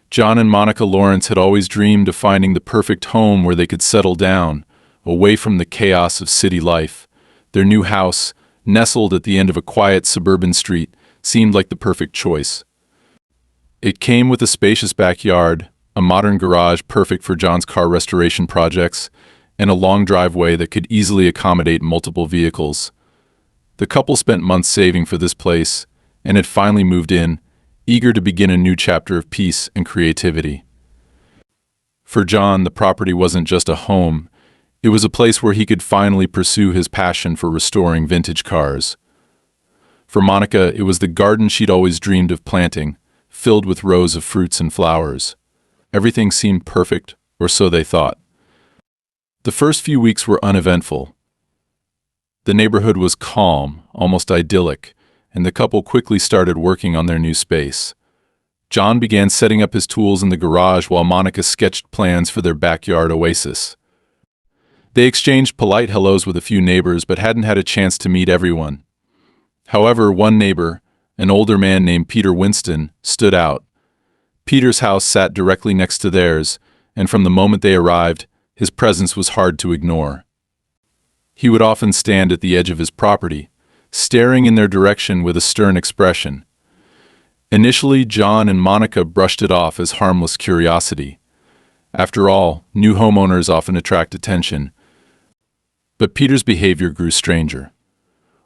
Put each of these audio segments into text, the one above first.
John and Monica Lawrence had always dreamed of finding the perfect home where they could settle down, away from the chaos of city life. Their new house, nestled at the end of a quiet suburban street, seemed like the perfect choice. It came with a spacious backyard, a modern garage perfect for John's car restoration projects, and a long driveway that could easily accommodate multiple vehicles. The couple spent months saving for this place, and had finally moved in, eager to begin a new chapter of peace and creativity. For John, the property wasn't just a home, it was a place where he could finally pursue his passion for restoring vintage cars. For Monica, it was the garden she'd always dreamed of planting, filled with rows of fruits and flowers. Everything seemed perfect, or so they thought. The first few weeks were uneventful. The neighborhood was calm, almost idyllic, and the couple quickly started working on their new space. John began setting up his tools in the garage while Monica sketched plans for their backyard oasis. They exchanged polite hellos with a few neighbors but hadn't had a chance to meet everyone. However, one neighbor, an older man named Peter Winston, stood out. Peter's house sat directly next to theirs, and from the moment they arrived, his presence was hard to ignore. He would often stand at the edge of his property, staring in their direction with a stern expression. Initially, John and Monica brushed it off as harmless curiosity. After all, new homeowners often attract attention. But Peter's behavior grew stranger.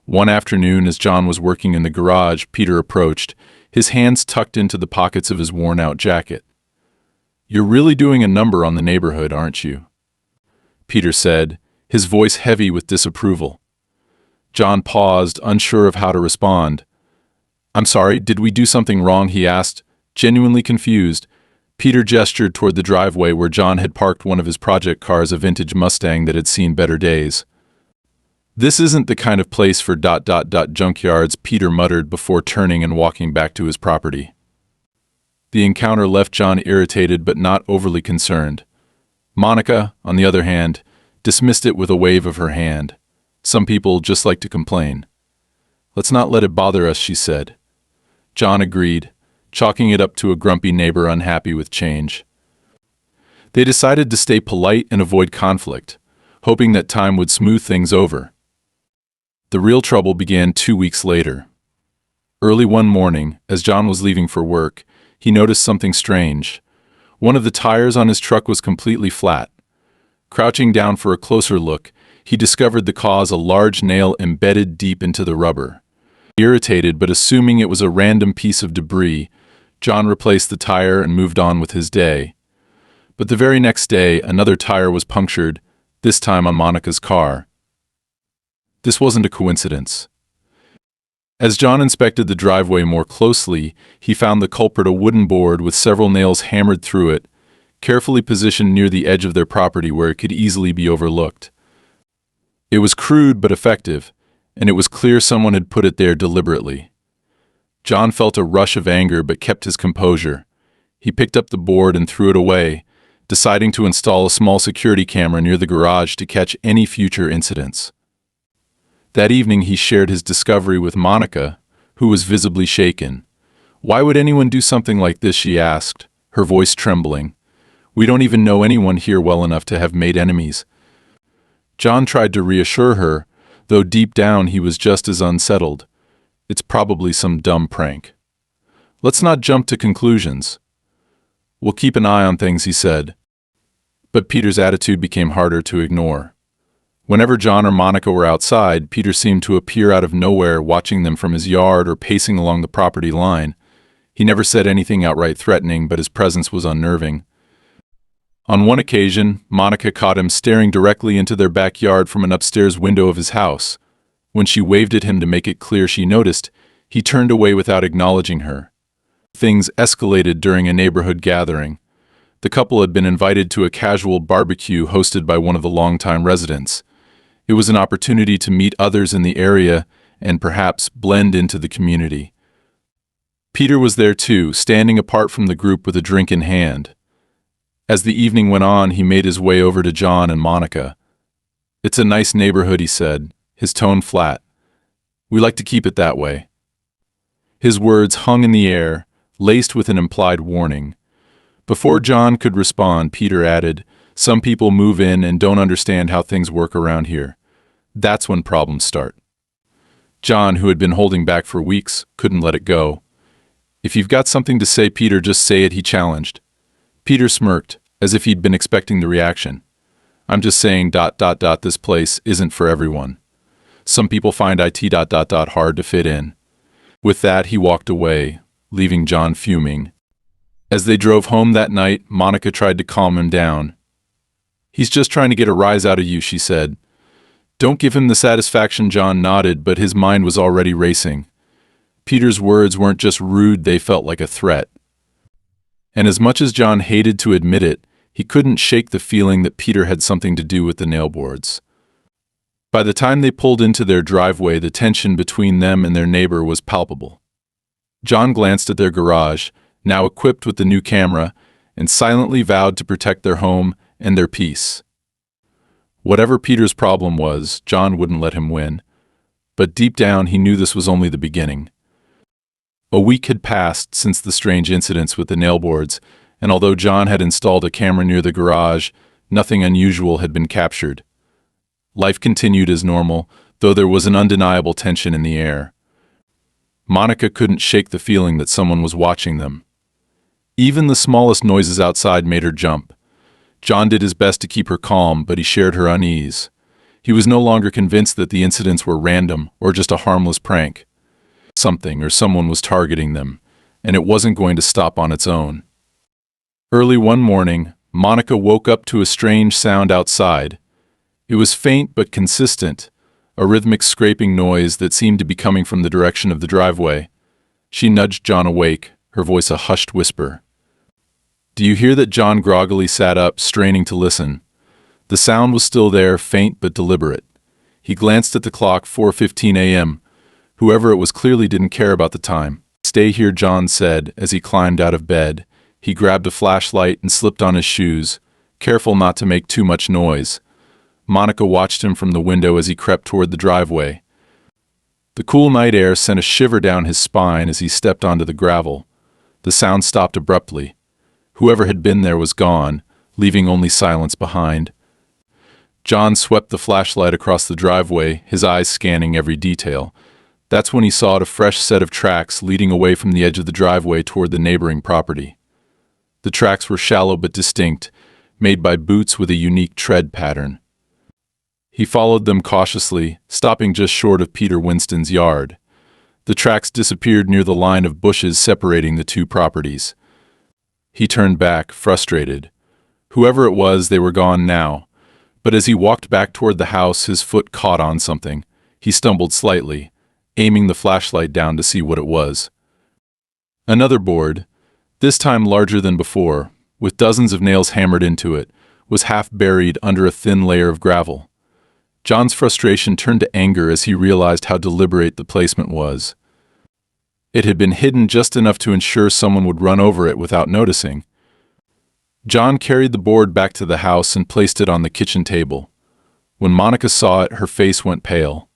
One afternoon, as John was working in the garage, Peter approached, his hands tucked into the pockets of his worn-out jacket. "You're really doing a number on the neighborhood, aren't you?" Peter said, his voice heavy with disapproval. John paused, unsure of how to respond. "I'm sorry, did we do something wrong?" he asked, genuinely confused. Peter gestured toward the driveway where John had parked one of his project cars, a vintage Mustang that had seen better days. "This isn't the kind of place for junkyards," Peter muttered before turning and walking back to his property. The encounter left John irritated but not overly concerned. Monica, on the other hand, dismissed it with a wave of her hand. "Some people just like to complain." "Let's not let it bother us," she said. John agreed, chalking it up to a grumpy neighbor unhappy with change. They decided to stay polite and avoid conflict, hoping that time would smooth things over. The real trouble began 2 weeks later. Early one morning, as John was leaving for work, he noticed something strange. One of the tires on his truck was completely flat. Crouching down for a closer look, he discovered the cause: a large nail embedded deep into the rubber. Irritated but assuming it was a random piece of debris, John replaced the tire and moved on with his day. But the very next day, another tire was punctured, this time on Monica's car. This wasn't a coincidence. As John inspected the driveway more closely, he found the culprit: a wooden board with several nails hammered through it, carefully positioned near the edge of their property where it could easily be overlooked. It was crude but effective, and it was clear someone had put it there deliberately. John felt a rush of anger but kept his composure. He picked up the board and threw it away, deciding to install a small security camera near the garage to catch any future incidents. That evening he shared his discovery with Monica, who was visibly shaken. "Why would anyone do something like this?" she asked, her voice trembling. "We don't even know anyone here well enough to have made enemies." John tried to reassure her, though deep down he was just as unsettled. "It's probably some dumb prank. Let's not jump to conclusions. We'll keep an eye on things," he said. But Peter's attitude became harder to ignore. Whenever John or Monica were outside, Peter seemed to appear out of nowhere, watching them from his yard or pacing along the property line. He never said anything outright threatening, but his presence was unnerving. On one occasion, Monica caught him staring directly into their backyard from an upstairs window of his house. When she waved at him to make it clear she noticed, he turned away without acknowledging her. Things escalated during a neighborhood gathering. The couple had been invited to a casual barbecue hosted by one of the longtime residents. It was an opportunity to meet others in the area and perhaps blend into the community. Peter was there too, standing apart from the group with a drink in hand. As the evening went on, he made his way over to John and Monica. "It's a nice neighborhood," he said, his tone flat. "We like to keep it that way." His words hung in the air, laced with an implied warning. Before John could respond, Peter added, "Some people move in and don't understand how things work around here. That's when problems start." John, who had been holding back for weeks, couldn't let it go. "If you've got something to say, Peter, just say it," he challenged. Peter smirked, as if he'd been expecting the reaction. "I'm just saying ... this place isn't for everyone. Some people find it ... hard to fit in." With that, he walked away, leaving John fuming. As they drove home that night, Monica tried to calm him down. "He's just trying to get a rise out of you," she said. "Don't give him the satisfaction." John nodded, but his mind was already racing. Peter's words weren't just rude, they felt like a threat. And as much as John hated to admit it, he couldn't shake the feeling that Peter had something to do with the Nailboards. By the time they pulled into their driveway, the tension between them and their neighbor was palpable. John glanced at their garage, now equipped with the new camera, and silently vowed to protect their home and their peace. Whatever Peter's problem was, John wouldn't let him win. But deep down, he knew this was only the beginning. A week had passed since the strange incidents with the Nailboards, and although John had installed a camera near the garage, nothing unusual had been captured. Life continued as normal, though there was an undeniable tension in the air. Monica couldn't shake the feeling that someone was watching them. Even the smallest noises outside made her jump. John did his best to keep her calm, but he shared her unease. He was no longer convinced that the incidents were random or just a harmless prank. Something or someone was targeting them, and it wasn't going to stop on its own. Early one morning, Monica woke up to a strange sound outside. It was faint but consistent, a rhythmic scraping noise that seemed to be coming from the direction of the driveway. She nudged John awake, her voice a hushed whisper. "Do you hear that?" John groggily sat up, straining to listen. The sound was still there, faint but deliberate. He glanced at the clock, 4:15 a.m. Whoever it was clearly didn't care about the time. "Stay here," John said as he climbed out of bed. He grabbed a flashlight and slipped on his shoes, careful not to make too much noise. Monica watched him from the window as he crept toward the driveway. The cool night air sent a shiver down his spine as he stepped onto the gravel. The sound stopped abruptly. Whoever had been there was gone, leaving only silence behind. John swept the flashlight across the driveway, his eyes scanning every detail. That's when he saw a fresh set of tracks leading away from the edge of the driveway toward the neighboring property. The tracks were shallow but distinct, made by boots with a unique tread pattern. He followed them cautiously, stopping just short of Peter Winston's yard. The tracks disappeared near the line of bushes separating the two properties. He turned back, frustrated. Whoever it was, they were gone now. But as he walked back toward the house, his foot caught on something. He stumbled slightly, aiming the flashlight down to see what it was. Another board, this time larger than before, with dozens of nails hammered into it, was half buried under a thin layer of gravel. John's frustration turned to anger as he realized how deliberate the placement was. It had been hidden just enough to ensure someone would run over it without noticing. John carried the board back to the house and placed it on the kitchen table. When Monica saw it, her face went pale.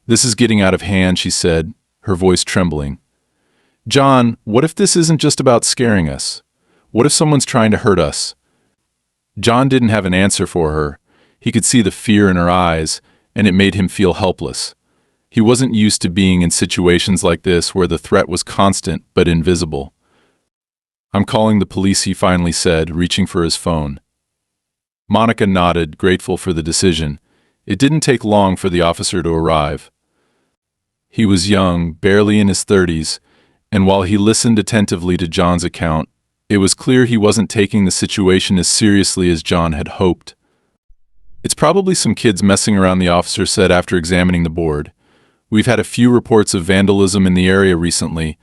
"This is getting out of hand," she said, her voice trembling. "John, what if this isn't just about scaring us? What if someone's trying to hurt us?" John didn't have an answer for her. He could see the fear in her eyes, and it made him feel helpless. He wasn't used to being in situations like this where the threat was constant but invisible. "I'm calling the police," he finally said, reaching for his phone. Monica nodded, grateful for the decision. It didn't take long for the officer to arrive. He was young, barely in his 30s, and while he listened attentively to John's account, it was clear he wasn't taking the situation as seriously as John had hoped. "It's probably some kids messing around," the officer said after examining the board. "We've had a few reports of vandalism in the area recently.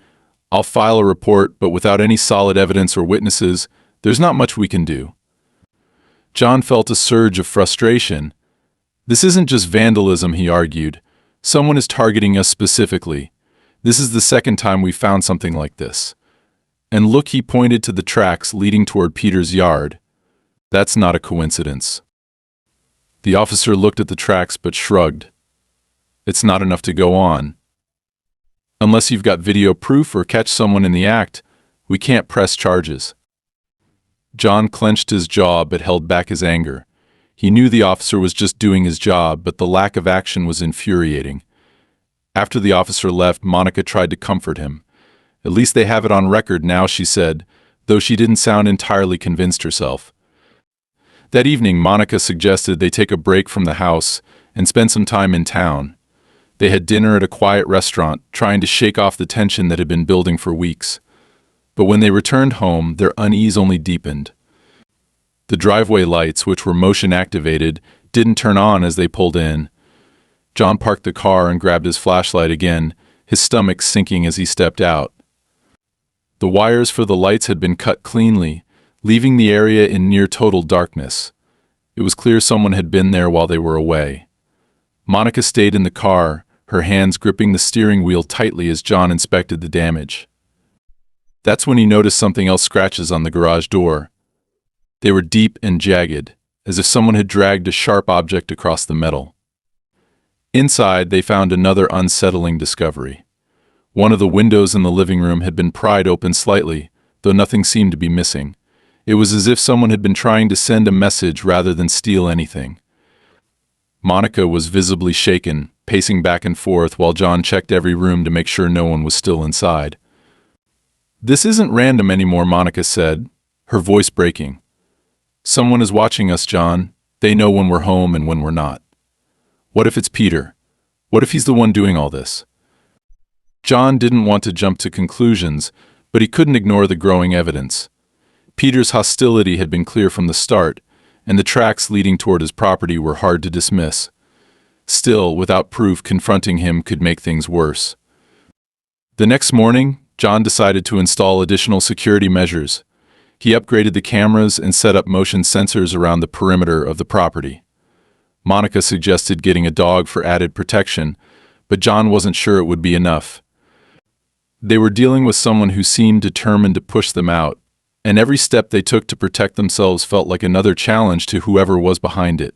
I'll file a report, but without any solid evidence or witnesses, there's not much we can do." John felt a surge of frustration. "This isn't just vandalism," he argued. "Someone is targeting us specifically. This is the second time we've found something like this. And look," he pointed to the tracks leading toward Peter's yard. "That's not a coincidence." The officer looked at the tracks but shrugged. "It's not enough to go on. Unless you've got video proof or catch someone in the act, we can't press charges." John clenched his jaw but held back his anger. He knew the officer was just doing his job, but the lack of action was infuriating. After the officer left, Monica tried to comfort him. "At least they have it on record now," she said, though she didn't sound entirely convinced herself. That evening, Monica suggested they take a break from the house and spend some time in town. They had dinner at a quiet restaurant, trying to shake off the tension that had been building for weeks. But when they returned home, their unease only deepened. The driveway lights, which were motion-activated, didn't turn on as they pulled in. John parked the car and grabbed his flashlight again, his stomach sinking as he stepped out. The wires for the lights had been cut cleanly, leaving the area in near total darkness. It was clear someone had been there while they were away. Monica stayed in the car, her hands gripping the steering wheel tightly as John inspected the damage. That's when he noticed something else: scratches on the garage door. They were deep and jagged, as if someone had dragged a sharp object across the metal. Inside, they found another unsettling discovery. One of the windows in the living room had been pried open slightly, though nothing seemed to be missing. It was as if someone had been trying to send a message rather than steal anything. Monica was visibly shaken, pacing back and forth while John checked every room to make sure no one was still inside. "This isn't random anymore," Monica said, her voice breaking. "Someone is watching us, John. They know when we're home and when we're not. What if it's Peter? What if he's the one doing all this?" John didn't want to jump to conclusions, but he couldn't ignore the growing evidence. Peter's hostility had been clear from the start, and the tracks leading toward his property were hard to dismiss. Still, without proof, confronting him could make things worse. The next morning, John decided to install additional security measures. He upgraded the cameras and set up motion sensors around the perimeter of the property. Monica suggested getting a dog for added protection, but John wasn't sure it would be enough. They were dealing with someone who seemed determined to push them out, and every step they took to protect themselves felt like another challenge to whoever was behind it.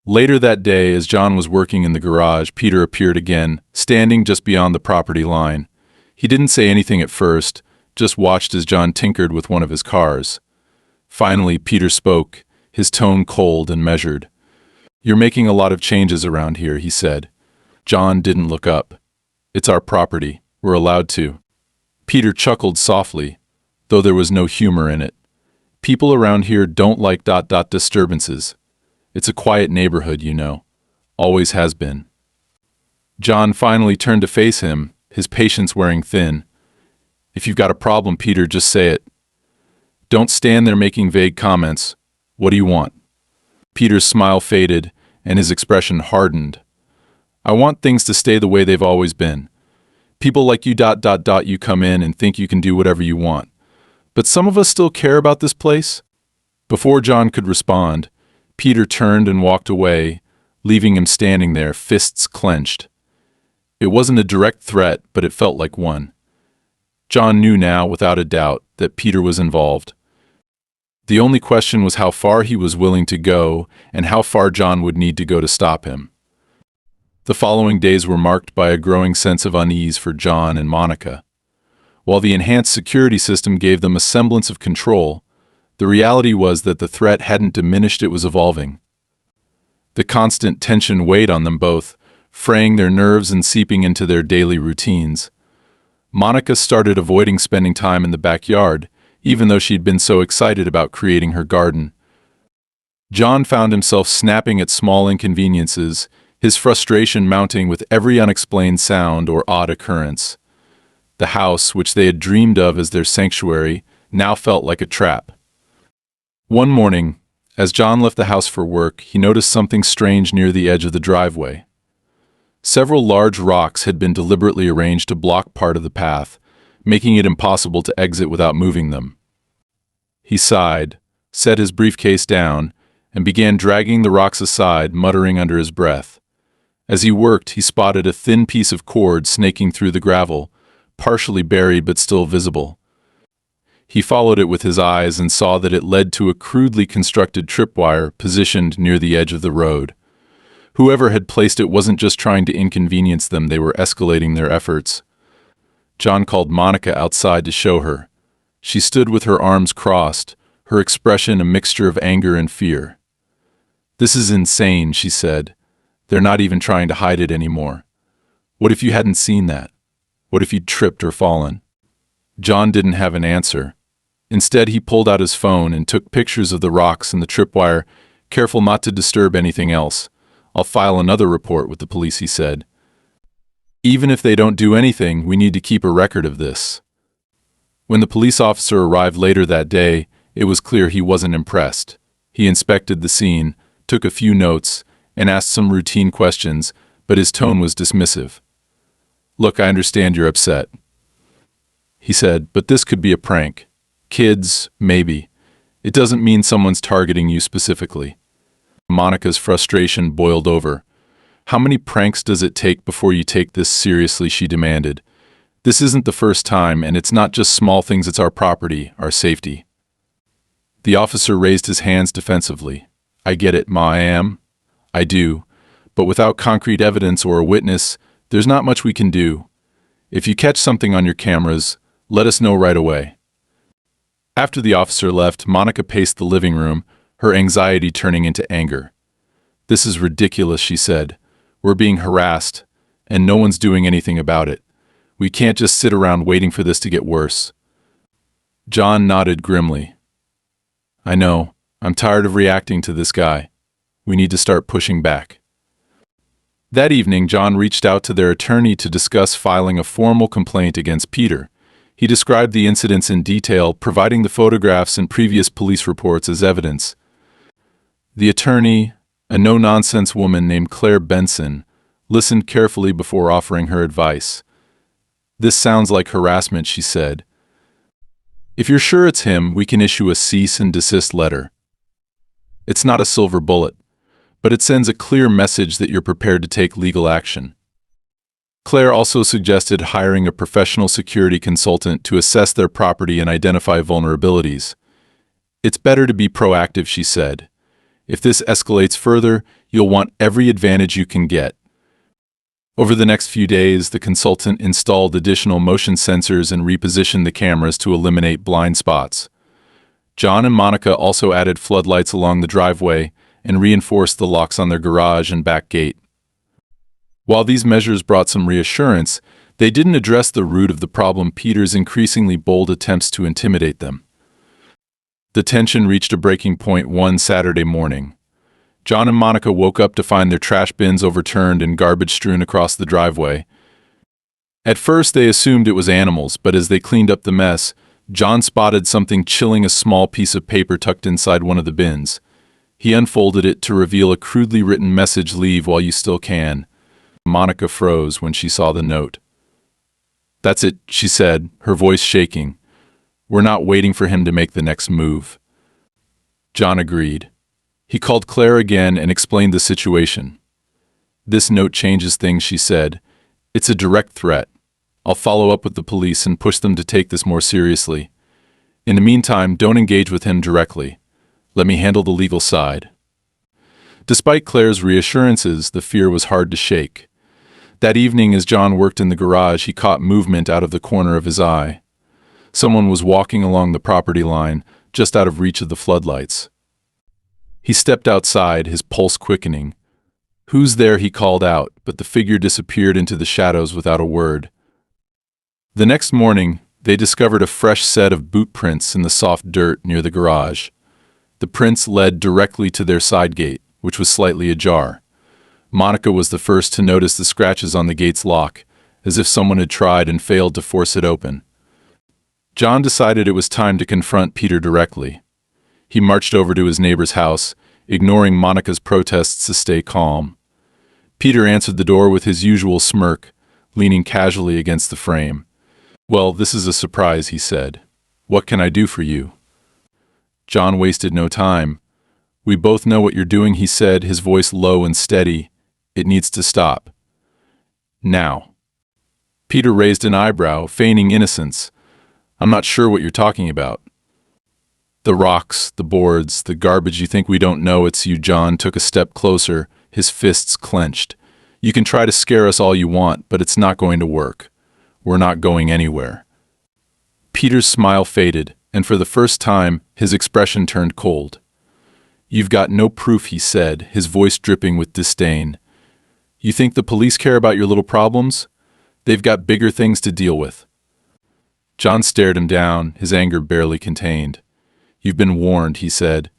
Later that day, as John was working in the garage, Peter appeared again, standing just beyond the property line. He didn't say anything at first, just watched as John tinkered with one of his cars. Finally, Peter spoke, his tone cold and measured. "You're making a lot of changes around here," he said. John didn't look up. "It's our property. We're allowed to." Peter chuckled softly, though there was no humor in it. "People around here don't like disturbances. It's a quiet neighborhood, you know. Always has been." John finally turned to face him, his patience wearing thin. "If you've got a problem, Peter, just say it. Don't stand there making vague comments. What do you want?" Peter's smile faded, and his expression hardened. "I want things to stay the way they've always been. People like you you come in and think you can do whatever you want. But some of us still care about this place." Before John could respond, Peter turned and walked away, leaving him standing there, fists clenched. It wasn't a direct threat, but it felt like one. John knew now, without a doubt, that Peter was involved. The only question was how far he was willing to go and how far John would need to go to stop him. The following days were marked by a growing sense of unease for John and Monica. While the enhanced security system gave them a semblance of control, the reality was that the threat hadn't diminished, it was evolving. The constant tension weighed on them both, fraying their nerves and seeping into their daily routines. Monica started avoiding spending time in the backyard, even though she'd been so excited about creating her garden. John found himself snapping at small inconveniences, his frustration mounting with every unexplained sound or odd occurrence. The house, which they had dreamed of as their sanctuary, now felt like a trap. One morning, as John left the house for work, he noticed something strange near the edge of the driveway. Several large rocks had been deliberately arranged to block part of the path, making it impossible to exit without moving them. He sighed, set his briefcase down, and began dragging the rocks aside, muttering under his breath. As he worked, he spotted a thin piece of cord snaking through the gravel, partially buried but still visible. He followed it with his eyes and saw that it led to a crudely constructed tripwire positioned near the edge of the road. Whoever had placed it wasn't just trying to inconvenience them, they were escalating their efforts. John called Monica outside to show her. She stood with her arms crossed, her expression a mixture of anger and fear. "This is insane," she said. "They're not even trying to hide it anymore. What if you hadn't seen that? What if you'd tripped or fallen?" John didn't have an answer. Instead, he pulled out his phone and took pictures of the rocks and the tripwire, careful not to disturb anything else. "I'll file another report with the police," he said. "Even if they don't do anything, we need to keep a record of this." When the police officer arrived later that day, it was clear he wasn't impressed. He inspected the scene, took a few notes, and asked some routine questions, but his tone was dismissive. "Look, I understand you're upset," he said, "but this could be a prank. Kids, maybe. It doesn't mean someone's targeting you specifically." Monica's frustration boiled over. "How many pranks does it take before you take this seriously?" she demanded. "This isn't the first time, and it's not just small things, it's our property, our safety." The officer raised his hands defensively. "I get it, Ma, I do. But without concrete evidence or a witness, there's not much we can do. If you catch something on your cameras, let us know right away." After the officer left, Monica paced the living room, her anxiety turning into anger. "This is ridiculous," she said. "We're being harassed, and no one's doing anything about it. We can't just sit around waiting for this to get worse." John nodded grimly. "I know. I'm tired of reacting to this guy. We need to start pushing back." That evening, John reached out to their attorney to discuss filing a formal complaint against Peter. He described the incidents in detail, providing the photographs and previous police reports as evidence. The attorney, a no-nonsense woman named Claire Benson, listened carefully before offering her advice. "This sounds like harassment," she said. "If you're sure it's him, we can issue a cease and desist letter. It's not a silver bullet, but it sends a clear message that you're prepared to take legal action." Claire also suggested hiring a professional security consultant to assess their property and identify vulnerabilities. "It's better to be proactive," she said. "If this escalates further, you'll want every advantage you can get." Over the next few days, the consultant installed additional motion sensors and repositioned the cameras to eliminate blind spots. John and Monica also added floodlights along the driveway and reinforced the locks on their garage and back gate. While these measures brought some reassurance, they didn't address the root of the problem: Peter's increasingly bold attempts to intimidate them. The tension reached a breaking point one Saturday morning. John and Monica woke up to find their trash bins overturned and garbage strewn across the driveway. At first, they assumed it was animals, but as they cleaned up the mess, John spotted something chilling: a small piece of paper tucked inside one of the bins. He unfolded it to reveal a crudely written message: "Leave while you still can." Monica froze when she saw the note. "That's it," she said, her voice shaking. "We're not waiting for him to make the next move." John agreed. He called Claire again and explained the situation. "This note changes things," she said. "It's a direct threat. I'll follow up with the police and push them to take this more seriously. In the meantime, don't engage with him directly. Let me handle the legal side." Despite Claire's reassurances, the fear was hard to shake. That evening, as John worked in the garage, he caught movement out of the corner of his eye. Someone was walking along the property line, just out of reach of the floodlights. He stepped outside, his pulse quickening. "Who's there?" he called out, but the figure disappeared into the shadows without a word. The next morning, they discovered a fresh set of boot prints in the soft dirt near the garage. The prints led directly to their side gate, which was slightly ajar. Monica was the first to notice the scratches on the gate's lock, as if someone had tried and failed to force it open. John decided it was time to confront Peter directly. He marched over to his neighbor's house, ignoring Monica's protests to stay calm. Peter answered the door with his usual smirk, leaning casually against the frame. "Well, this is a surprise," he said. "What can I do for you?" John wasted no time. "We both know what you're doing," he said, his voice low and steady. "It needs to stop. Now." Peter raised an eyebrow, feigning innocence. "I'm not sure what you're talking about." "The rocks, the boards, the garbage. You think we don't know it's you?" John took a step closer, his fists clenched. "You can try to scare us all you want, but it's not going to work. We're not going anywhere." Peter's smile faded. and for the first time, his expression turned cold. "You've got no proof," he said, his voice dripping with disdain. "You think the police care about your little problems? They've got bigger things to deal with." John stared him down, his anger barely contained. "You've been warned," he said.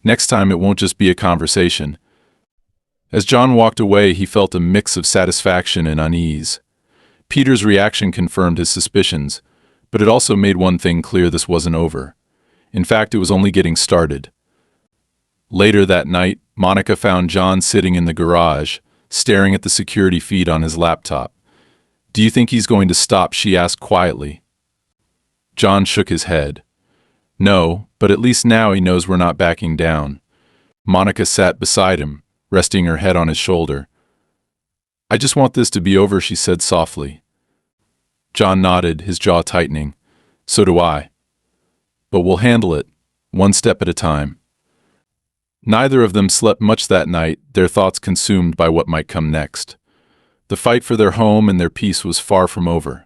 "Next time it won't just be a conversation." As John walked away, he felt a mix of satisfaction and unease. Peter's reaction confirmed his suspicions, but it also made one thing clear: this wasn't over. In fact, it was only getting started. Later that night, Monica found John sitting in the garage, staring at the security feed on his laptop. "Do you think he's going to stop?" she asked quietly. John shook his head. "No, but at least now he knows we're not backing down." Monica sat beside him, resting her head on his shoulder. "I just want this to be over," she said softly. John nodded, his jaw tightening. "So do I. But we'll handle it, one step at a time." Neither of them slept much that night, their thoughts consumed by what might come next. The fight for their home and their peace was far from over.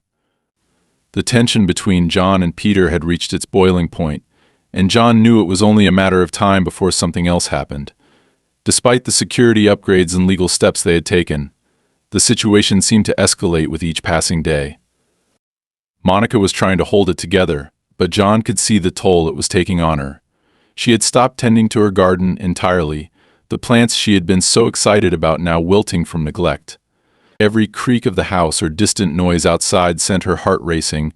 The tension between John and Peter had reached its boiling point, and John knew it was only a matter of time before something else happened. Despite the security upgrades and legal steps they had taken, the situation seemed to escalate with each passing day. Monica was trying to hold it together, but John could see the toll it was taking on her. She had stopped tending to her garden entirely, the plants she had been so excited about now wilting from neglect. Every creak of the house or distant noise outside sent her heart racing,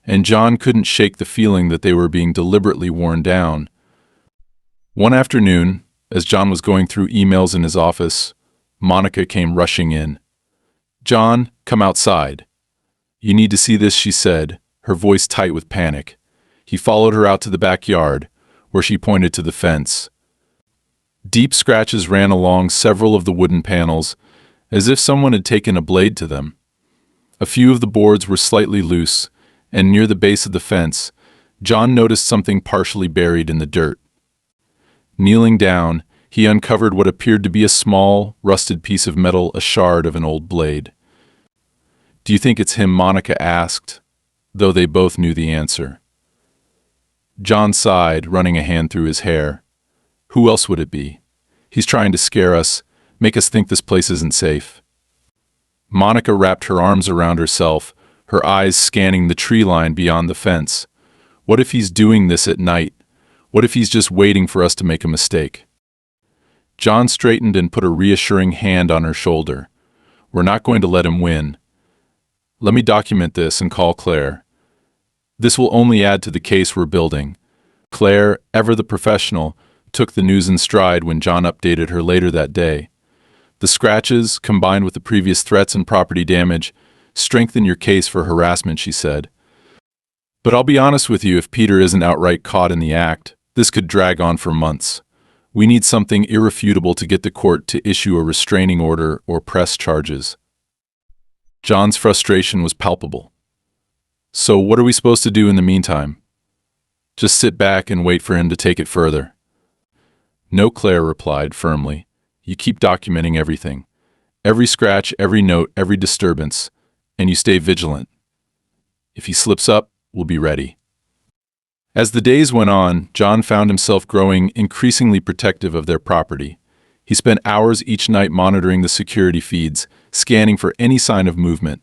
and John couldn't shake the feeling that they were being deliberately worn down. One afternoon, as John was going through emails in his office, Monica came rushing in. "John, come outside. You need to see this," she said, her voice tight with panic. He followed her out to the backyard, where she pointed to the fence. Deep scratches ran along several of the wooden panels, as if someone had taken a blade to them. A few of the boards were slightly loose, and near the base of the fence, John noticed something partially buried in the dirt. Kneeling down, he uncovered what appeared to be a small, rusted piece of metal, a shard of an old blade. "Do you think it's him?" Monica asked, though they both knew the answer. John sighed, running a hand through his hair. "Who else would it be? He's trying to scare us, make us think this place isn't safe." Monica wrapped her arms around herself, her eyes scanning the tree line beyond the fence. "What if he's doing this at night? What if he's just waiting for us to make a mistake?" John straightened and put a reassuring hand on her shoulder. "We're not going to let him win. Let me document this and call Claire. This will only add to the case we're building." Claire, ever the professional, took the news in stride when John updated her later that day. "The scratches, combined with the previous threats and property damage, strengthen your case for harassment," she said. "But I'll be honest with you, if Peter isn't outright caught in the act, this could drag on for months. We need something irrefutable to get the court to issue a restraining order or press charges." John's frustration was palpable. "So what are we supposed to do in the meantime?" "Just sit back and wait for him to take it further." "No," Claire replied firmly. "You keep documenting everything. Every scratch, every note, every disturbance, and you stay vigilant. If he slips up, we'll be ready." As the days went on, John found himself growing increasingly protective of their property. He spent hours each night monitoring the security feeds, scanning for any sign of movement.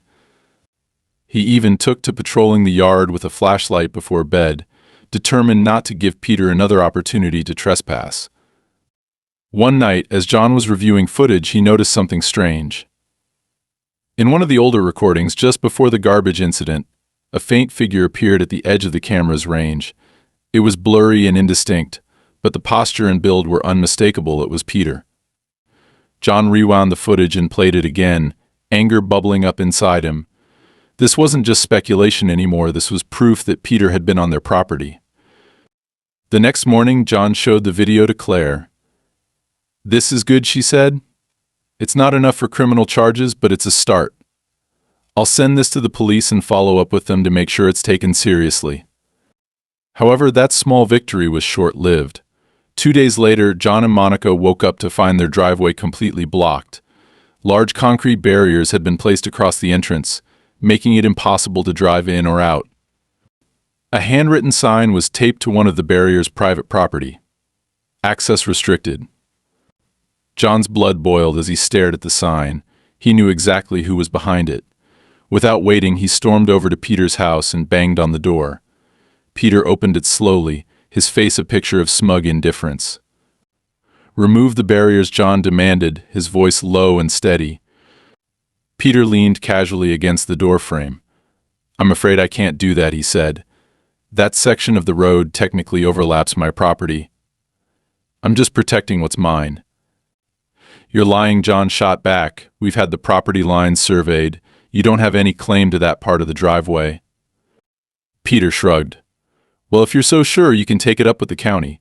He even took to patrolling the yard with a flashlight before bed, determined not to give Peter another opportunity to trespass. One night, as John was reviewing footage, he noticed something strange. In one of the older recordings, just before the garbage incident, a faint figure appeared at the edge of the camera's range. It was blurry and indistinct, but the posture and build were unmistakable. It was Peter. John rewound the footage and played it again, anger bubbling up inside him. This wasn't just speculation anymore, this was proof that Peter had been on their property. The next morning, John showed the video to Claire. "This is good," she said. "It's not enough for criminal charges, but it's a start. I'll send this to the police and follow up with them to make sure it's taken seriously." However, that small victory was short-lived. 2 days later, John and Monica woke up to find their driveway completely blocked. Large concrete barriers had been placed across the entrance, making it impossible to drive in or out. A handwritten sign was taped to one of the barrier's private property. Access restricted. John's blood boiled as he stared at the sign. He knew exactly who was behind it. Without waiting, he stormed over to Peter's house and banged on the door. Peter opened it slowly, his face a picture of smug indifference. "Remove the barriers," John demanded, his voice low and steady. Peter leaned casually against the doorframe. "I'm afraid I can't do that," he said. "That section of the road technically overlaps my property. I'm just protecting what's mine." "You're lying," John shot back. "We've had the property lines surveyed. You don't have any claim to that part of the driveway." Peter shrugged. "Well, if you're so sure, you can take it up with the county.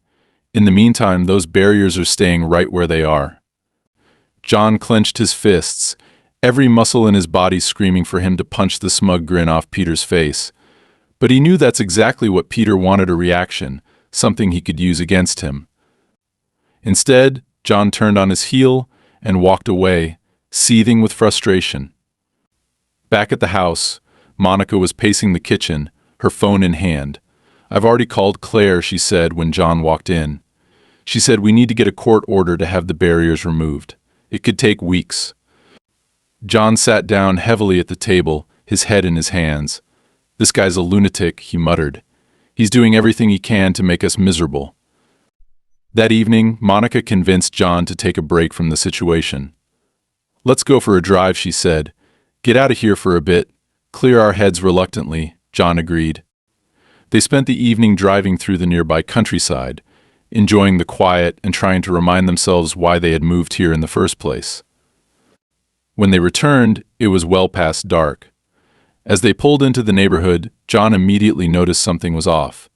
In the meantime, those barriers are staying right where they are." John clenched his fists, every muscle in his body screaming for him to punch the smug grin off Peter's face. But he knew that's exactly what Peter wanted, a reaction, something he could use against him. Instead, John turned on his heel and walked away, seething with frustration. Back at the house, Monica was pacing the kitchen, her phone in hand. "I've already called Claire," she said when John walked in. "She said we need to get a court order to have the barriers removed. It could take weeks." John sat down heavily at the table, his head in his hands. "This guy's a lunatic," he muttered. "He's doing everything he can to make us miserable." That evening, Monica convinced John to take a break from the situation. "Let's go for a drive," she said. "Get out of here for a bit. Clear our heads." Reluctantly, John agreed. They spent the evening driving through the nearby countryside, enjoying the quiet and trying to remind themselves why they had moved here in the first place. When they returned, it was well past dark. As they pulled into the neighborhood, John immediately noticed something was off.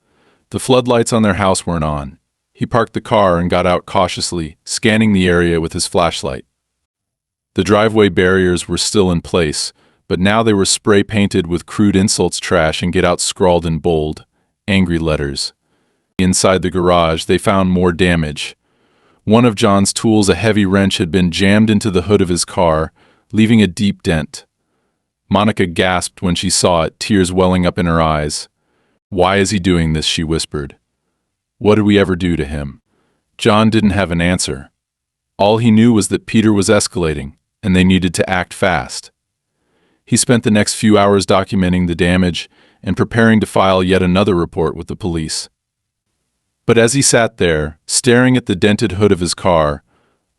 The floodlights on their house weren't on. He parked the car and got out cautiously, scanning the area with his flashlight. The driveway barriers were still in place, but now they were spray-painted with crude insults, "trash," and "get out" scrawled in bold, angry letters. Inside the garage, they found more damage. One of John's tools, a heavy wrench, had been jammed into the hood of his car, leaving a deep dent. Monica gasped when she saw it, tears welling up in her eyes. "Why is he doing this?" she whispered. "What did we ever do to him?" John didn't have an answer. All he knew was that Peter was escalating, and they needed to act fast. He spent the next few hours documenting the damage and preparing to file yet another report with the police. But as he sat there, staring at the dented hood of his car,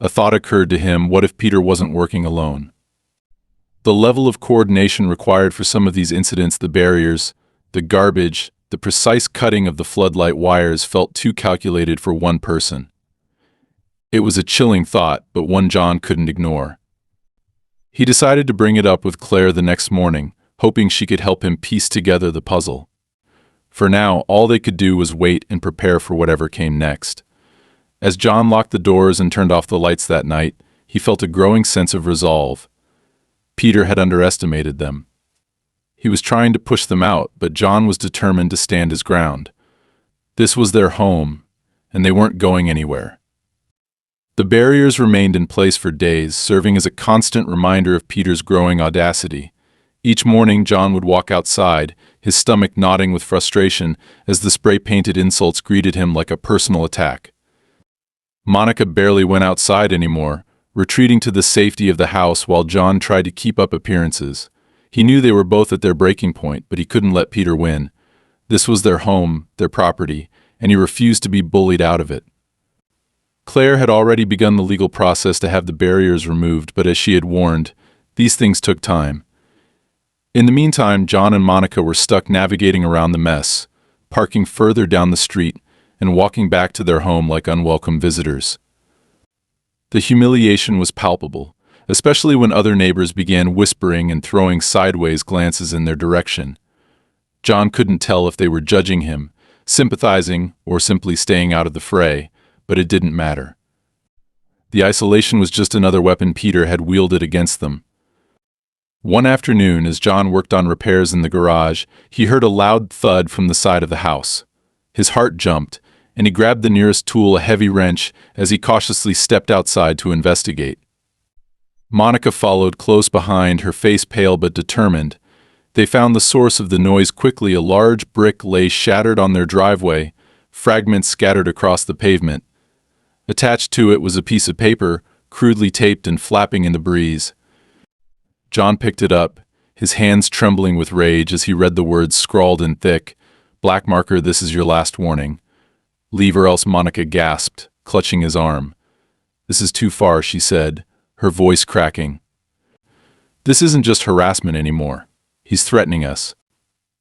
a thought occurred to him: what if Peter wasn't working alone? The level of coordination required for some of these incidents, the barriers, the garbage, the precise cutting of the floodlight wires, felt too calculated for one person. It was a chilling thought, but one John couldn't ignore. He decided to bring it up with Claire the next morning, hoping she could help him piece together the puzzle. For now, all they could do was wait and prepare for whatever came next. As John locked the doors and turned off the lights that night, he felt a growing sense of resolve. Peter had underestimated them. He was trying to push them out, but John was determined to stand his ground. This was their home, and they weren't going anywhere. The barriers remained in place for days, serving as a constant reminder of Peter's growing audacity. Each morning, John would walk outside, his stomach knotting with frustration as the spray-painted insults greeted him like a personal attack. Monica barely went outside anymore, retreating to the safety of the house while John tried to keep up appearances. He knew they were both at their breaking point, but he couldn't let Peter win. This was their home, their property, and he refused to be bullied out of it. Claire had already begun the legal process to have the barriers removed, but as she had warned, these things took time. In the meantime, John and Monica were stuck navigating around the mess, parking further down the street and walking back to their home like unwelcome visitors. The humiliation was palpable, especially when other neighbors began whispering and throwing sideways glances in their direction. John couldn't tell if they were judging him, sympathizing, or simply staying out of the fray, but it didn't matter. The isolation was just another weapon Peter had wielded against them. One afternoon, as John worked on repairs in the garage, he heard a loud thud from the side of the house. His heart jumped, and he grabbed the nearest tool, a heavy wrench, as he cautiously stepped outside to investigate. Monica followed close behind, her face pale but determined. They found the source of the noise quickly. A large brick lay shattered on their driveway, fragments scattered across the pavement. Attached to it was a piece of paper, crudely taped and flapping in the breeze. John picked it up, his hands trembling with rage as he read the words scrawled in thick, "Black marker, this is your last warning. Leave or else." Monica gasped, clutching his arm. "This is too far," she said, her voice cracking. "This isn't just harassment anymore. He's threatening us."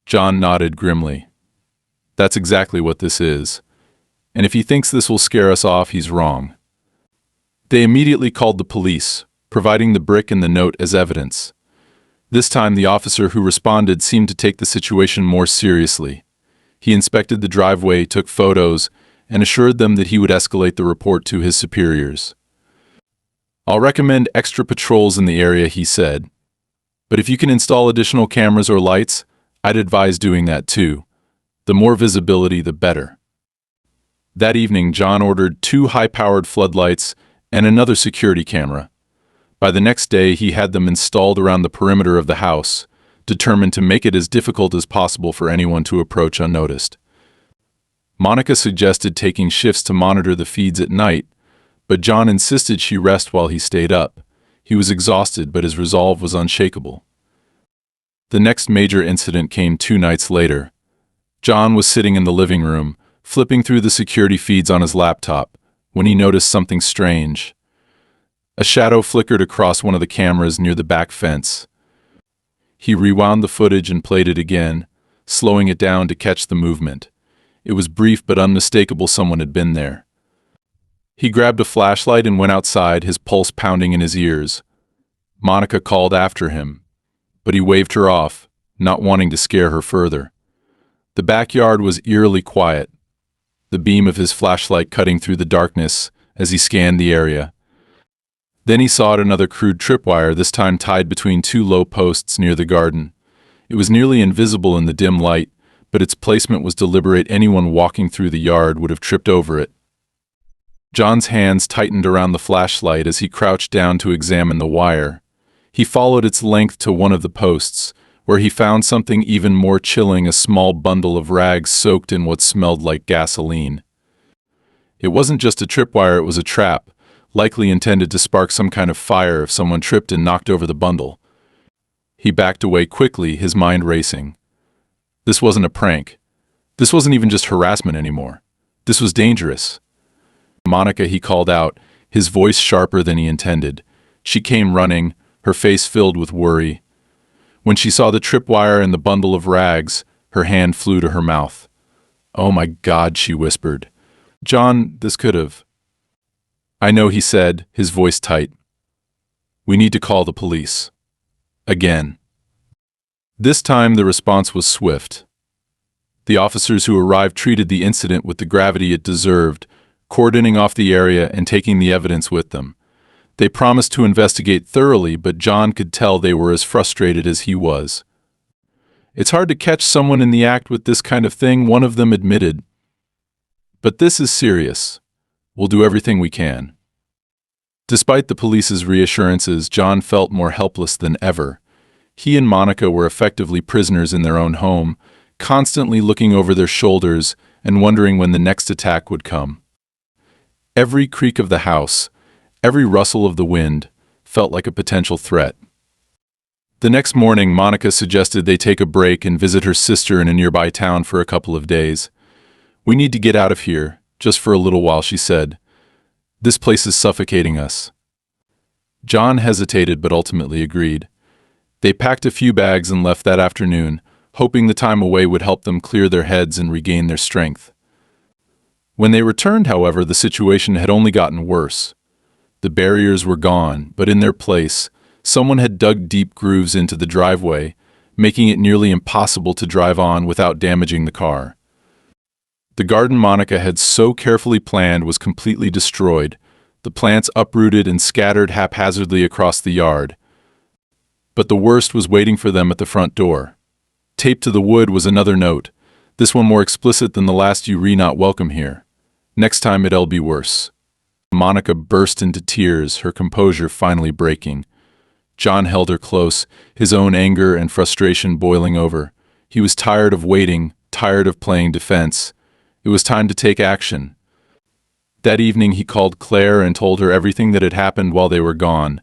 John nodded grimly. "That's exactly what this is. And if he thinks this will scare us off, he's wrong." They immediately called the police, providing the brick and the note as evidence. This time the officer who responded seemed to take the situation more seriously. He inspected the driveway, took photos, and assured them that he would escalate the report to his superiors. "I'll recommend extra patrols in the area," he said. "But if you can install additional cameras or lights, I'd advise doing that too. The more visibility, the better." That evening, John ordered 2 high-powered floodlights and another security camera. By the next day, he had them installed around the perimeter of the house, determined to make it as difficult as possible for anyone to approach unnoticed. Monica suggested taking shifts to monitor the feeds at night, but John insisted she rest while he stayed up. He was exhausted, but his resolve was unshakable. The next major incident came 2 nights later. John was sitting in the living room, flipping through the security feeds on his laptop, when he noticed something strange. A shadow flickered across one of the cameras near the back fence. He rewound the footage and played it again, slowing it down to catch the movement. It was brief but unmistakable. Someone had been there. He grabbed a flashlight and went outside, his pulse pounding in his ears. Monica called after him, but he waved her off, not wanting to scare her further. The backyard was eerily quiet, the beam of his flashlight cutting through the darkness as he scanned the area. Then he saw another crude tripwire, this time tied between 2 low posts near the garden. It was nearly invisible in the dim light, but its placement was deliberate. Anyone walking through the yard would have tripped over it. John's hands tightened around the flashlight as he crouched down to examine the wire. He followed its length to one of the posts, where he found something even more chilling, a small bundle of rags soaked in what smelled like gasoline. It wasn't just a tripwire, it was a trap, likely intended to spark some kind of fire if someone tripped and knocked over the bundle. He backed away quickly, his mind racing. This wasn't a prank. This wasn't even just harassment anymore. This was dangerous. "Monica," he called out, his voice sharper than he intended. She came running, her face filled with worry. When she saw the tripwire and the bundle of rags, her hand flew to her mouth. "Oh my God," she whispered. "John, this could have—" "I know," he said, his voice tight. "We need to call the police." Again. This time the response was swift. The officers who arrived treated the incident with the gravity it deserved, cordoning off the area and taking the evidence with them. They promised to investigate thoroughly, but John could tell they were as frustrated as he was. "It's hard to catch someone in the act with this kind of thing," one of them admitted. "But this is serious. We'll do everything we can." Despite the police's reassurances, John felt more helpless than ever. He and Monica were effectively prisoners in their own home, constantly looking over their shoulders and wondering when the next attack would come. Every creak of the house, every rustle of the wind, felt like a potential threat. The next morning, Monica suggested they take a break and visit her sister in a nearby town for a couple of days. "We need to get out of here, just for a little while," she said. "This place is suffocating us." John hesitated but ultimately agreed. They packed a few bags and left that afternoon, hoping the time away would help them clear their heads and regain their strength. When they returned, however, the situation had only gotten worse. The barriers were gone, but in their place, someone had dug deep grooves into the driveway, making it nearly impossible to drive on without damaging the car. The garden Monica had so carefully planned was completely destroyed, the plants uprooted and scattered haphazardly across the yard. But the worst was waiting for them at the front door. Taped to the wood was another note, this one more explicit than the last: "You re not welcome here. Next time it'll be worse." Monica burst into tears, her composure finally breaking. John held her close, his own anger and frustration boiling over. He was tired of waiting, tired of playing defense. It was time to take action. That evening he called Claire and told her everything that had happened while they were gone.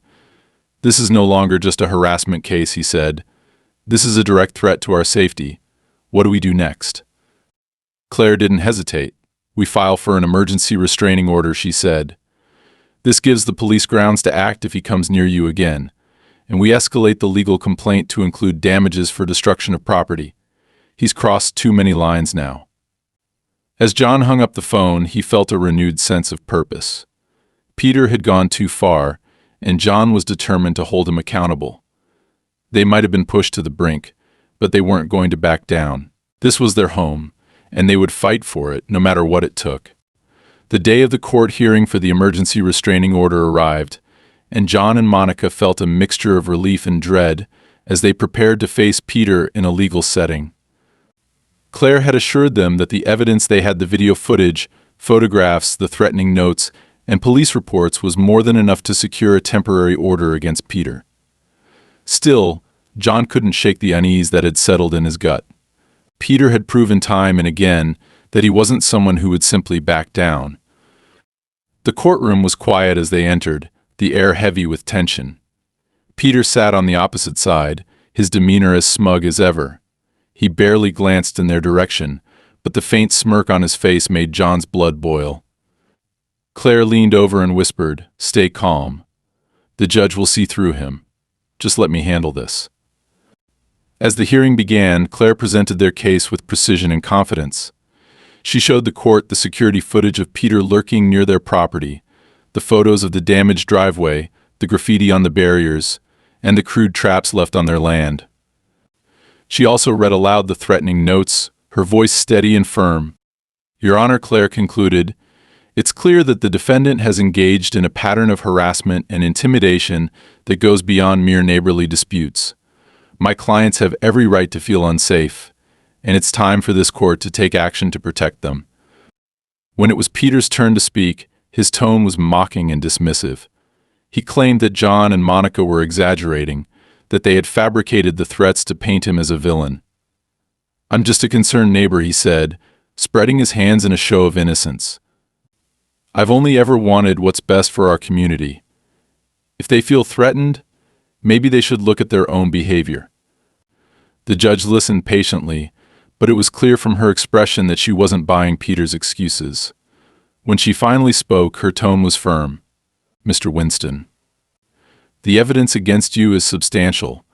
"This is no longer just a harassment case," he said. "This is a direct threat to our safety. What do we do next?" Claire didn't hesitate. "We file for an emergency restraining order," she said. "This gives the police grounds to act if he comes near you again. And we escalate the legal complaint to include damages for destruction of property. He's crossed too many lines now." As John hung up the phone, he felt a renewed sense of purpose. Peter had gone too far, and John was determined to hold him accountable. They might have been pushed to the brink, but they weren't going to back down. This was their home, and they would fight for it, no matter what it took. The day of the court hearing for the emergency restraining order arrived, and John and Monica felt a mixture of relief and dread as they prepared to face Peter in a legal setting. Claire had assured them that the evidence they had, the video footage, photographs, the threatening notes, and police reports, was more than enough to secure a temporary order against Peter. Still, John couldn't shake the unease that had settled in his gut. Peter had proven time and again that he wasn't someone who would simply back down. The courtroom was quiet as they entered, the air heavy with tension. Peter sat on the opposite side, his demeanor as smug as ever. He barely glanced in their direction, but the faint smirk on his face made John's blood boil. Claire leaned over and whispered, "Stay calm. The judge will see through him. Just let me handle this." As the hearing began, Claire presented their case with precision and confidence. She showed the court the security footage of Peter lurking near their property, the photos of the damaged driveway, the graffiti on the barriers, and the crude traps left on their land. She also read aloud the threatening notes, her voice steady and firm. "Your Honor," Claire concluded, "it's clear that the defendant has engaged in a pattern of harassment and intimidation that goes beyond mere neighborly disputes. My clients have every right to feel unsafe, and it's time for this court to take action to protect them." When it was Peter's turn to speak, his tone was mocking and dismissive. He claimed that John and Monica were exaggerating, that they had fabricated the threats to paint him as a villain. "I'm just a concerned neighbor," he said, spreading his hands in a show of innocence. "I've only ever wanted what's best for our community. If they feel threatened, maybe they should look at their own behavior." The judge listened patiently, but it was clear from her expression that she wasn't buying Peter's excuses. When she finally spoke, her tone was firm. "Mr. Winston, the evidence against you is substantial.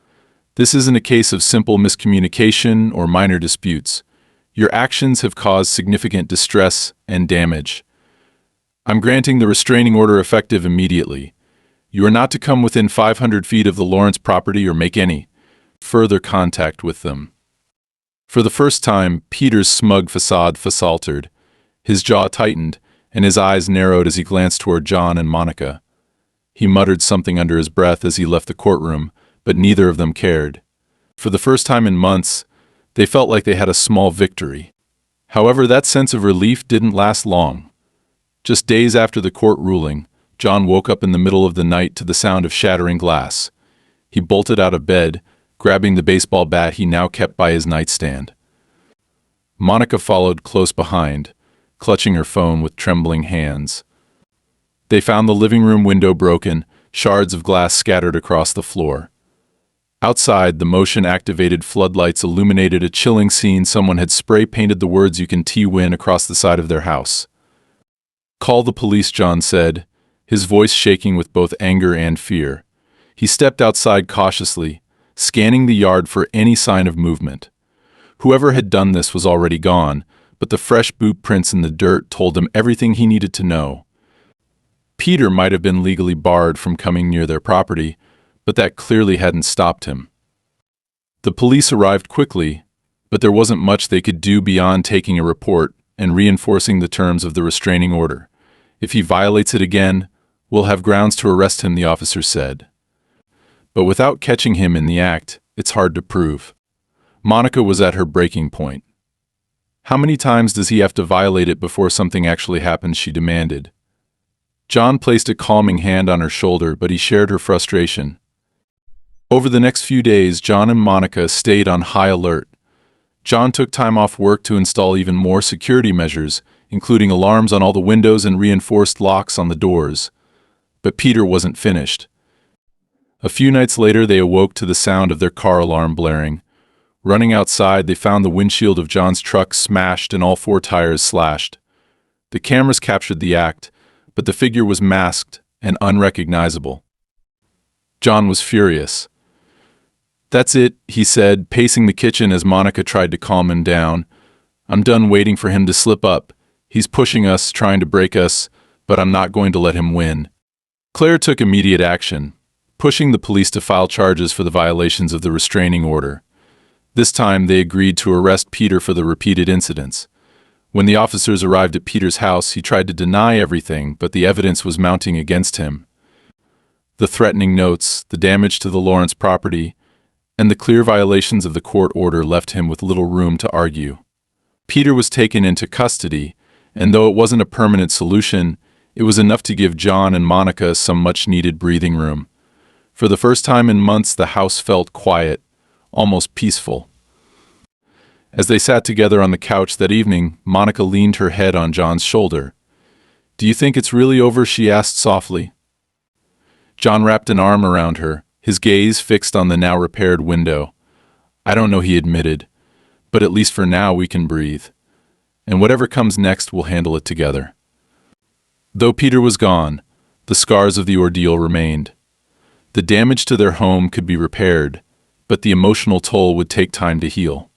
This isn't a case of simple miscommunication or minor disputes. Your actions have caused significant distress and damage. I'm granting the restraining order effective immediately. You are not to come within 500 feet of the Lawrence property or make any further contact with them." For the first time, Peter's smug facade faltered. His jaw tightened, and his eyes narrowed as he glanced toward John and Monica. He muttered something under his breath as he left the courtroom, but neither of them cared. For the first time in months, they felt like they had a small victory. However, that sense of relief didn't last long. Just days after the court ruling, John woke up in the middle of the night to the sound of shattering glass. He bolted out of bed, grabbing the baseball bat he now kept by his nightstand. Monica followed close behind, clutching her phone with trembling hands. They found the living room window broken, shards of glass scattered across the floor. Outside, the motion-activated floodlights illuminated a chilling scene. Someone had spray-painted the words "You can T-win" across the side of their house. "Call the police," John said, his voice shaking with both anger and fear. He stepped outside cautiously, scanning the yard for any sign of movement. Whoever had done this was already gone, but the fresh boot prints in the dirt told him everything he needed to know. Peter might have been legally barred from coming near their property, but that clearly hadn't stopped him. The police arrived quickly, but there wasn't much they could do beyond taking a report and reinforcing the terms of the restraining order. "If he violates it again, we'll have grounds to arrest him," the officer said. But without catching him in the act, it's hard to prove. Monica was at her breaking point. "How many times does he have to violate it before something actually happens?" she demanded. John placed a calming hand on her shoulder, but he shared her frustration. Over the next few days, John and Monica stayed on high alert. John took time off work to install even more security measures, including alarms on all the windows and reinforced locks on the doors. But Peter wasn't finished. A few nights later, they awoke to the sound of their car alarm blaring. Running outside, they found the windshield of John's truck smashed and all 4 tires slashed. The cameras captured the act, but the figure was masked and unrecognizable. John was furious. "That's it," he said, pacing the kitchen as Monica tried to calm him down. "I'm done waiting for him to slip up. He's pushing us, trying to break us, but I'm not going to let him win." Claire took immediate action, pushing the police to file charges for the violations of the restraining order. This time, they agreed to arrest Peter for the repeated incidents. When the officers arrived at Peter's house, he tried to deny everything, but the evidence was mounting against him. The threatening notes, the damage to the Lawrence property, and the clear violations of the court order left him with little room to argue. Peter was taken into custody, and though it wasn't a permanent solution, it was enough to give John and Monica some much-needed breathing room. For the first time in months, the house felt quiet, almost peaceful. As they sat together on the couch that evening, Monica leaned her head on John's shoulder. "Do you think it's really over?" she asked softly. John wrapped an arm around her, his gaze fixed on the now-repaired window. "I don't know," he admitted, "but at least for now we can breathe. And whatever comes next, we'll handle it together." Though Peter was gone, the scars of the ordeal remained. The damage to their home could be repaired, but the emotional toll would take time to heal.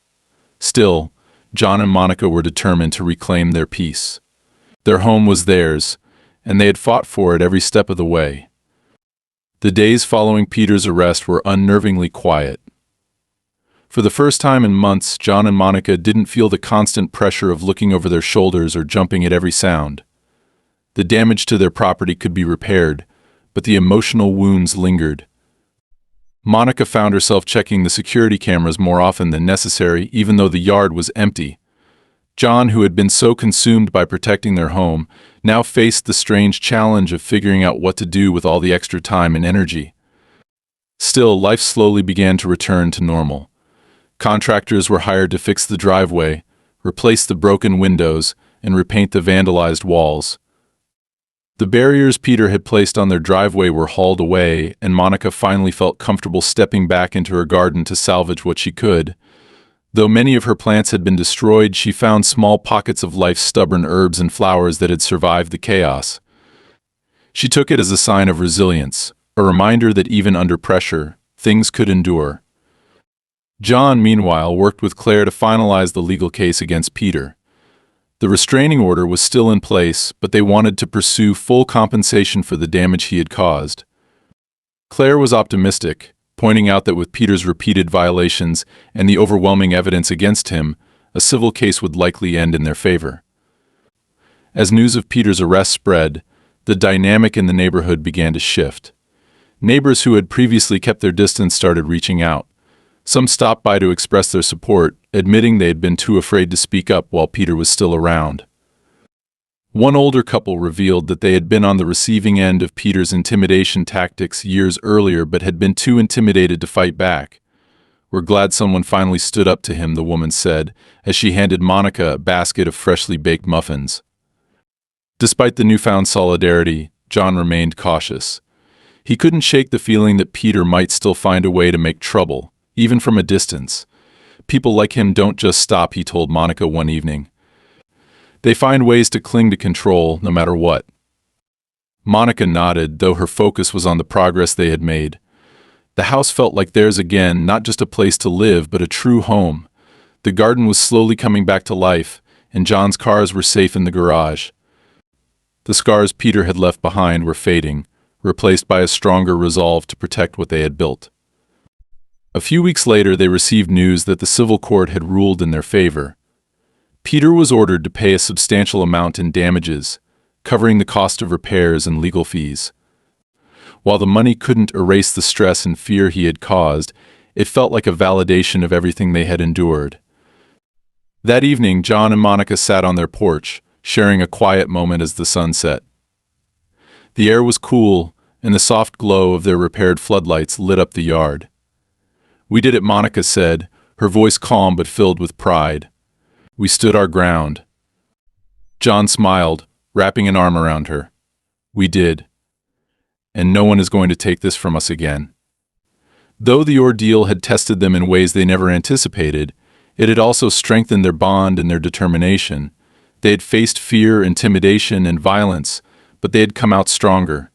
Still, John and Monica were determined to reclaim their peace. Their home was theirs, and they had fought for it every step of the way. The days following Peter's arrest were unnervingly quiet. For the first time in months, John and Monica didn't feel the constant pressure of looking over their shoulders or jumping at every sound. The damage to their property could be repaired, but the emotional wounds lingered. Monica found herself checking the security cameras more often than necessary, even though the yard was empty. John, who had been so consumed by protecting their home, now faced the strange challenge of figuring out what to do with all the extra time and energy. Still, life slowly began to return to normal. Contractors were hired to fix the driveway, replace the broken windows, and repaint the vandalized walls. The barriers Peter had placed on their driveway were hauled away, and Monica finally felt comfortable stepping back into her garden to salvage what she could. Though many of her plants had been destroyed, she found small pockets of life's stubborn herbs and flowers that had survived the chaos. She took it as a sign of resilience, a reminder that even under pressure, things could endure. John, meanwhile, worked with Claire to finalize the legal case against Peter. The restraining order was still in place, but they wanted to pursue full compensation for the damage he had caused. Claire was optimistic, pointing out that with Peter's repeated violations and the overwhelming evidence against him, a civil case would likely end in their favor. As news of Peter's arrest spread, the dynamic in the neighborhood began to shift. Neighbors who had previously kept their distance started reaching out. Some stopped by to express their support, admitting they had been too afraid to speak up while Peter was still around. One older couple revealed that they had been on the receiving end of Peter's intimidation tactics years earlier but had been too intimidated to fight back. "We're glad someone finally stood up to him," the woman said, as she handed Monica a basket of freshly baked muffins. Despite the newfound solidarity, John remained cautious. He couldn't shake the feeling that Peter might still find a way to make trouble, even from a distance. "People like him don't just stop," he told Monica one evening. "They find ways to cling to control, no matter what." Monica nodded, though her focus was on the progress they had made. The house felt like theirs again, not just a place to live, but a true home. The garden was slowly coming back to life, and John's cars were safe in the garage. The scars Peter had left behind were fading, replaced by a stronger resolve to protect what they had built. A few weeks later, they received news that the civil court had ruled in their favor. Peter was ordered to pay a substantial amount in damages, covering the cost of repairs and legal fees. While the money couldn't erase the stress and fear he had caused, it felt like a validation of everything they had endured. That evening, John and Monica sat on their porch, sharing a quiet moment as the sun set. The air was cool, and the soft glow of their repaired floodlights lit up the yard. "We did it," Monica said, her voice calm but filled with pride. "We stood our ground." John smiled, wrapping an arm around her. "We did. And no one is going to take this from us again." Though the ordeal had tested them in ways they never anticipated, it had also strengthened their bond and their determination. They had faced fear, intimidation, and violence, but they had come out stronger.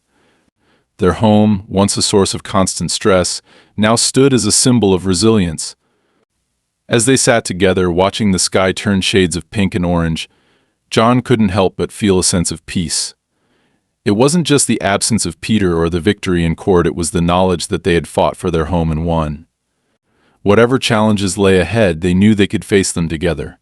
Their home, once a source of constant stress, now stood as a symbol of resilience. As they sat together, watching the sky turn shades of pink and orange, John couldn't help but feel a sense of peace. It wasn't just the absence of Peter or the victory in court, it was the knowledge that they had fought for their home and won. Whatever challenges lay ahead, they knew they could face them together.